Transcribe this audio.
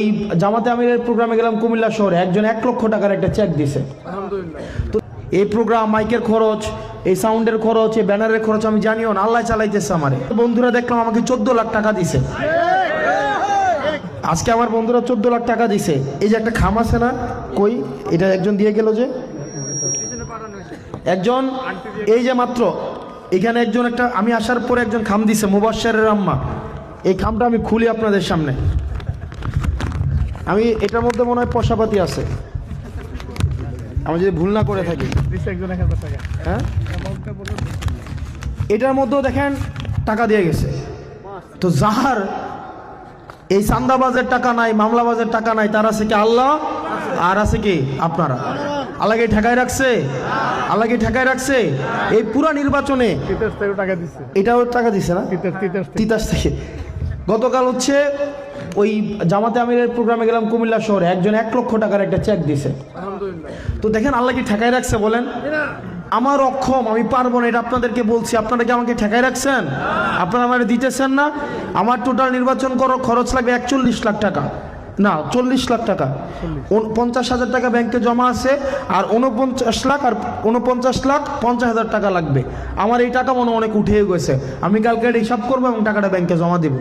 এই জামাতে আমিরের প্রোগ্রামে গেলাম কুমিল্লা শহরে, একজন 1 লক্ষ টাকার একটা চেক দিছে। তো এই প্রোগ্রাম, মাইকের খরচ, এই সাউন্ডের খরচ, এই ব্যানারের খরচ আমি জানিও না, আল্লাহ চালাইতেছে আমারে। বন্ধুরা দেখলাম আমাকে 14 লাখ টাকা দিছে। আজকে আমার বন্ধুরা 14 লাখ টাকা দিছে। এই যে একটা খাম আছে না, কই এটা একজন দিয়ে গেল, যে একজন, এই যে মাত্র এখানে একজন, একটা আমি আসার পরে একজন খাম দিছে, মুবাশশিরের আম্মা। এই খামটা আমি খুলি আপনাদের সামনে। আমি এটার মধ্যে মনে হয় পয়সাপাতি আছে, আমি যদি ভুল না করে থাকি। হ্যাঁ, এটার মধ্যেও দেখেন টাকা দিয়ে গেছে। তো যার এই চান্দাবাজের টাকা নাই, মামলাবাজের টাকা নাই, তার আছে কি আল্লাহ, আর আছে কি আপনারা। আল্লাহকে ঠেকায় রাখছে, আল্লাহকে ঠেকায় রাখছে। এই পুরা নির্বাচনে এটাও টাকা দিছে না, তিতাস থেকে। গতকাল হচ্ছে ওই জামাতে আমিরের প্রোগ্রামে গেলাম কুমিল্লা শহরে, একজন 1 লক্ষ টাকার একটা চেক দিছে। তো দেখেন আল্লাহ কি ঠেকায় রাখছে বলেন? আমার অক্ষম, আমি পারবো না, এটা আপনাদেরকে বলছি। আপনারা কি আমাকে ঠেকায় রাখছেন? আপনারা আমাকে দিতেছেন না। আমার টোটাল নির্বাচন খরচ লাগবে 41 লাখ টাকা, না 40 লাখ টাকা। 50,000 টাকা ব্যাংকে জমা আছে, আর 49 লাখ আর 49 লাখ 50,000 টাকা লাগবে। আমার এই টাকা মনে অনেক উঠে গেছে। আমি কালকে হিসাব করবো এবং টাকাটা ব্যাংকে জমা দেবো।